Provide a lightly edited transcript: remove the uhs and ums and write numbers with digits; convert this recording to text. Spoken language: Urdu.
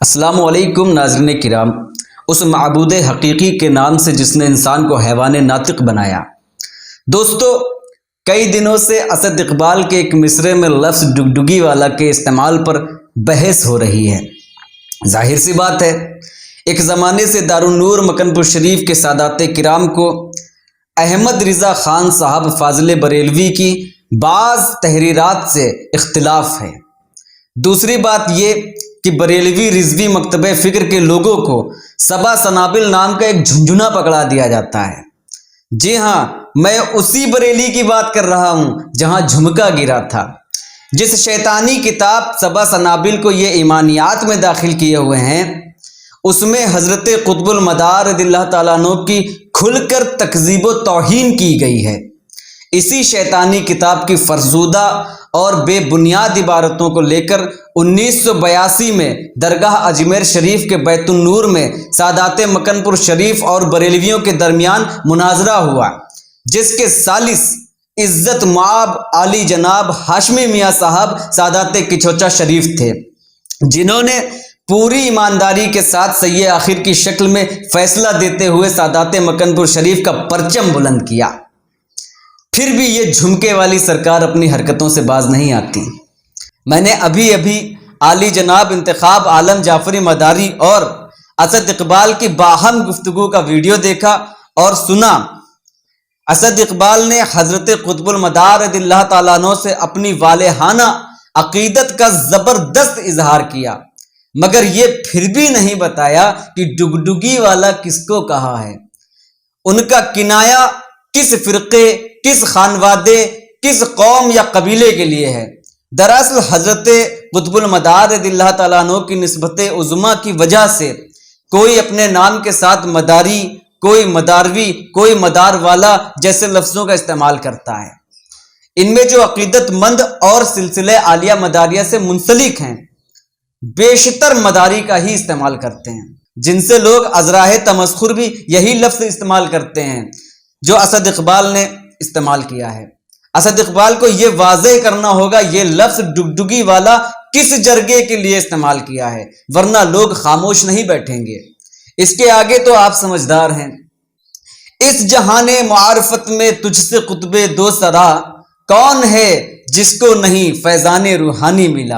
السلام علیکم ناظرین کرام، اس معبود حقیقی کے نام سے جس نے انسان کو حیوان ناطق بنایا۔ دوستو، کئی دنوں سے اسد اقبال کے ایک مصرعے میں لفظ ڈگڈگی والا کے استعمال پر بحث ہو رہی ہے۔ ظاہر سی بات ہے، ایک زمانے سے دارالنور مکن پور شریف کے سادات کرام کو احمد رضا خان صاحب فاضل بریلوی کی بعض تحریرات سے اختلاف ہے۔ دوسری بات یہ کہ بریلوی رضوی مکتبہ فکر کے لوگوں کو صبا سنابل نام کا ایک جھنجھنا پکڑا دیا جاتا ہے۔ جی ہاں، میں اسی بریلی کی بات کر رہا ہوں جہاں جھمکا گرا تھا۔ جس شیطانی کتاب صبا سنابل کو یہ ایمانیات میں داخل کیے ہوئے ہیں، اس میں حضرت قطب المدار رضی اللہ تعالیٰ عنہ کی کھل کر تکذیب و توہین کی گئی ہے۔ اسی شیطانی کتاب کی فرسودہ اور بے بنیاد عبارتوں کو لے کر 1982 میں درگاہ اجمیر شریف کے بیت النور میں سادات مکن پور شریف اور بریلویوں کے درمیان مناظرہ ہوا، جس کے ثالث عزت مآب عالی جناب ہاشمی میاں صاحب سادات کچوچا شریف تھے، جنہوں نے پوری ایمانداری کے ساتھ سیئے آخر کی شکل میں فیصلہ دیتے ہوئے سادات مکن پور شریف کا پرچم بلند کیا۔ پھر بھی یہ جھمکے والی سرکار اپنی حرکتوں سے باز نہیں آتی۔ میں نے ابھی عالی جناب انتخاب عالم جعفری مداری اور اسد اقبال کی باہم گفتگو کا ویڈیو دیکھا اور سنا۔ اسد اقبال نے حضرت قطب المدار رضی اللہ تعالیٰ عنہ سے اپنی والہانہ عقیدت کا زبردست اظہار کیا، مگر یہ پھر بھی نہیں بتایا کہ ڈگڈگی والا کس کو کہا ہے، ان کا کنایا کس فرقے، کس خانوادے، کس قوم یا قبیلے کے لیے ہے۔ دراصل حضرت قطب المدار رضی اللہ تعالیٰ عنہ کی نسبت عظمیٰ کی وجہ سے کوئی اپنے نام کے ساتھ مداری، کوئی مداروی، کوئی مدار والا جیسے لفظوں کا استعمال کرتا ہے۔ ان میں جو عقیدت مند اور سلسلہ عالیہ مداریہ سے منسلک ہیں، بیشتر مداری کا ہی استعمال کرتے ہیں، جن سے لوگ ازراہ تمسخر بھی یہی لفظ استعمال کرتے ہیں جو اسد اقبال نے استعمال کیا ہے۔ اسد اقبال کو یہ واضح کرنا ہوگا یہ لفظ ڈگڈگی والا کس جرگے کے لیے استعمال کیا ہے، ورنہ لوگ خاموش نہیں بیٹھیں گے۔ اس کے آگے تو آپ سمجھدار ہیں۔ اس جہان معارفت میں تجھ سے قطب دو سرا، کون ہے جس کو نہیں فیضان روحانی ملا۔